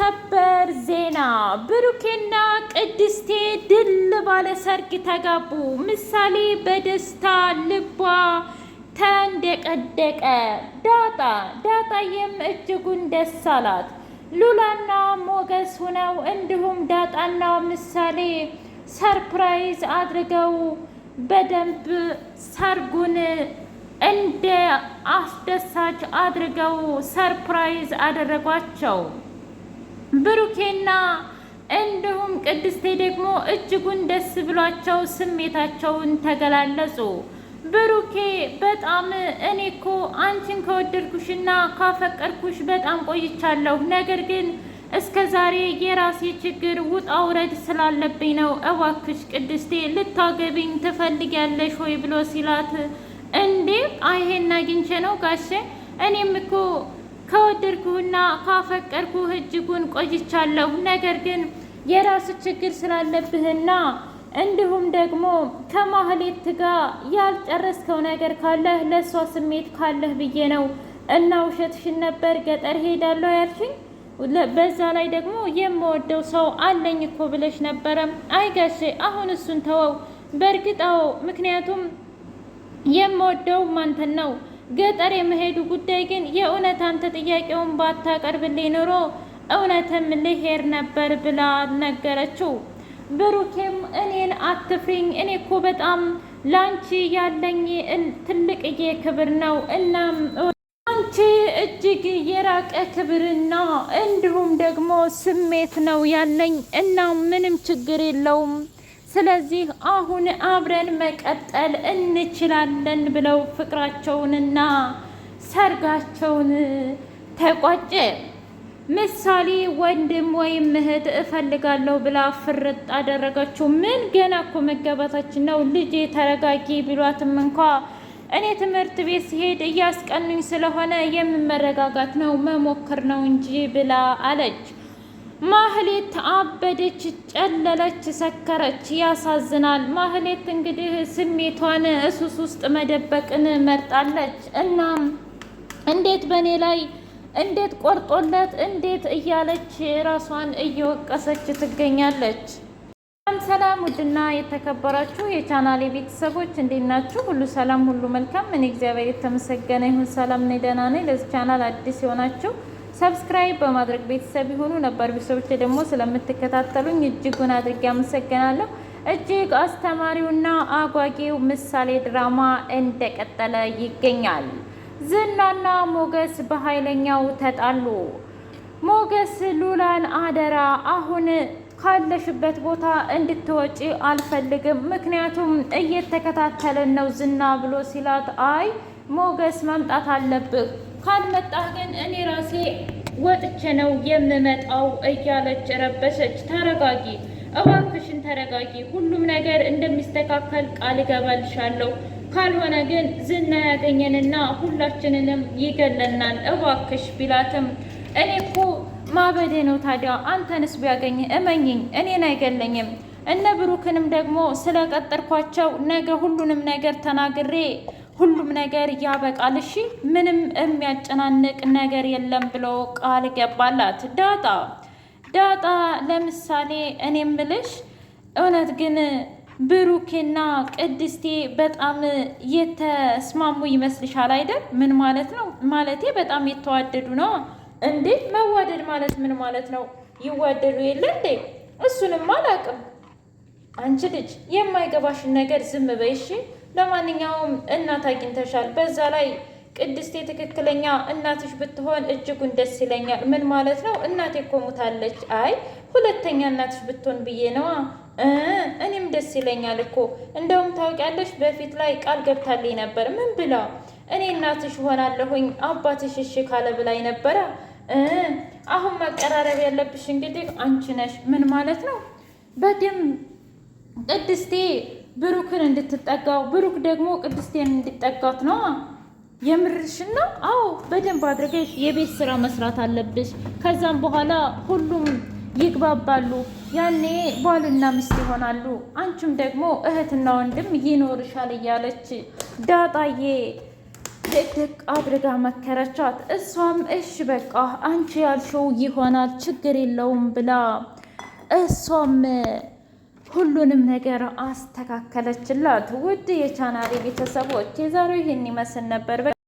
ሰበር ዜና ብሩኬና ቅድስቴ ድል ባለ ሰርግ ተጋቡ። ምሳሌ በደስታ ልቧ ተንደቀደቀ። ዳጣዬም እጅጉን ደስ አላት። ሉላና ሞገስ ሆነው እንዲሁም ዳጣና ምሳሌ ሰርፕራይዝ አድርገው በደንብ ሰርጉን እንደ አስደሳች አድርገው ሰርፕራይዝ አደረጓቸው። ብሩኬና እንዲሁም ቅድስቴ ደግሞ እጅጉን ደስ ብሏቸው ስሜታቸውን ተገላለጹ። ብሩኬ በጣም እኔ እኮ አንቺን ከወደድኩሽና ካፈቀርኩሽ በጣም ቆይቻለሁ። ነገር ግን እስከ ዛሬ የራሴ ችግር ውጣ ውረድ ስላለብኝ ነው። እባክሽ ቅድስቴ ልታገቢኝ ትፈልጊያለሽ ወይ ብሎ ሲላት፣ እንዴ አይሄን አግኝቼ ነው ጋሼ? እኔም እኮ ከወደድኩህና ካፈቀርኩህ እጅጉን ቆይቻለሁ። ነገር ግን የራስ ችግር ስላለብህና እንዲሁም ደግሞ ከማህሌት ጋር ያልጨረስከው ነገር ካለህ ለእሷ ስሜት ካለህ ብዬ ነው። እና ውሸትሽን ነበር ገጠር ሄዳለሁ ያልሽኝ? በዛ ላይ ደግሞ የምወደው ሰው አለኝ እኮ ብለሽ ነበረ። አይ ጋሼ አሁን እሱን ተወው። በእርግጣው ምክንያቱም የምወደው አንተን ነው። ገጠር የመሄዱ ጉዳይ ግን የእውነት አንተ ጥያቄውን ባታቀርብልኝ ኑሮ እውነትም ልሄድ ነበር ብላ ነገረችው። ብሩኬም እኔን አትፍሪኝ፣ እኔ እኮ በጣም ላንቺ ያለኝ ትልቅዬ ክብር ነው። እናም አንቺ እጅግ የራቀ ክብርና እንዲሁም ደግሞ ስሜት ነው ያለኝ እና ምንም ችግር የለውም። ስለዚህ አሁን አብረን መቀጠል እንችላለን ብለው ፍቅራቸውንና ሰርጋቸውን ተቋጨ። ምሳሌ ወንድም ወይም እህት እፈልጋለሁ ብላ ፍርጥ አደረገችው። ምን ገና እኮ መጋባታችን ነው ልጄ ተረጋጊ ቢሏትም እንኳ እኔ ትምህርት ቤት ሲሄድ እያስቀኑኝ ስለሆነ የምመረጋጋት ነው መሞክር ነው እንጂ ብላ አለች። ማህሌት አበደች፣ ጨለለች፣ ሰከረች። ያሳዝናል። ማህሌት እንግዲህ ስሜቷን እሱስ ውስጥ መደበቅን መርጣለች። እናም እንዴት በእኔ ላይ እንዴት ቆርጦለት እንዴት እያለች ራሷን እየወቀሰች ትገኛለች። ሰላም ውድና የተከበራችሁ የቻናሌ ቤተሰቦች እንዴት ናችሁ? ሁሉ ሰላም፣ ሁሉ መልካም። እኔ እግዚአብሔር የተመሰገነ ይሁን ሰላም ነኝ፣ ደህና ነኝ። ለዚህ ቻናል አዲስ የሆናችሁ ሰብስክራይብ በማድረግ ቤተሰብ ይሁኑ። ነባር ቤተሰቦች ደግሞ ስለምትከታተሉኝ እጅጉን አድርጌ አመሰግናለሁ። እጅግ አስተማሪውና አጓጊው ምሳሌ ድራማ እንደቀጠለ ይገኛል። ዝናና ሞገስ በኃይለኛው ተጣሉ። ሞገስ ሉላን አደራ አሁን ካለሽበት ቦታ እንድትወጪ አልፈልግም፣ ምክንያቱም እየተከታተለን ነው ዝና ብሎ ሲላት፣ አይ ሞገስ መምጣት አለብህ፣ ካልመጣህ ግን እኔ ራሴ ወጥቼ ነው የምመጣው እያለች ረበሸች። ተረጋጊ እባክሽን ተረጋጊ፣ ሁሉም ነገር እንደሚስተካከል ቃል እገባልሻለሁ፣ ካልሆነ ግን ዝና ያገኘንና ሁላችንንም ይገለናል እባክሽ ቢላትም፣ እኔ እኮ ማበዴ ነው ታዲያ አንተንስ ቢያገኝ እመኝኝ እኔን አይገለኝም። እነ ብሩክንም ደግሞ ስለቀጠርኳቸው ነገ ሁሉንም ነገር ተናግሬ ሁሉም ነገር ያበቃል፣ እሺ ምንም የሚያጨናንቅ ነገር የለም ብሎ ቃል ገባላት። ዳጣ ለምሳሌ እኔ ምልሽ እውነት ግን ብሩኬና ቅድስቴ በጣም የተስማሙ ይመስልሻል አይደል? ምን ማለት ነው? ማለቴ በጣም የተዋደዱ ነው እንዴ? መዋደድ ማለት ምን ማለት ነው? ይዋደዱ የለ እንዴ? እሱንም አላውቅም። አንቺ ልጅ የማይገባሽን ነገር ዝም በይ እሺ። ለማንኛውም እናት አግኝተሻል። በዛ ላይ ቅድስቴ ትክክለኛ እናትሽ ብትሆን እጅጉን ደስ ይለኛል። ምን ማለት ነው? እናቴ እኮ ሙታለች። አይ ሁለተኛ እናትሽ ብትሆን ብዬ ነዋ። እኔም ደስ ይለኛል እኮ። እንደውም ታውቂያለሽ በፊት ላይ ቃል ገብታልኝ ነበር። ምን ብላ? እኔ እናትሽ ሆናለሁኝ አባትሽ እሺ ካለ ብላኝ ነበረ። አሁን መቀራረብ ያለብሽ እንግዲህ አንቺ ነሽ። ምን ማለት ነው? በደምብ ቅድስቴ ብሩክን እንድትጠጋው ብሩክ ደግሞ ቅድስቴን እንድጠጋት ነው። የምርሽን ነው? አዎ በደንብ አድርገሽ የቤት ስራ መስራት አለብሽ። ከዛም በኋላ ሁሉም ይግባባሉ። ያኔ ባልና ሚስት ይሆናሉ። አንቺም ደግሞ እህትና ወንድም ይኖርሻል እያለች ዳጣዬ ድቅድቅ አድርጋ መከረቻት። እሷም እሺ በቃ አንቺ ያልሽው ይሆናል ችግር የለውም ብላ እሷም ሁሉንም ነገር አስተካከለችላት። ውድ የቻናሌ ቤተሰቦች የዛሬው ይህን ይመስል ነበር።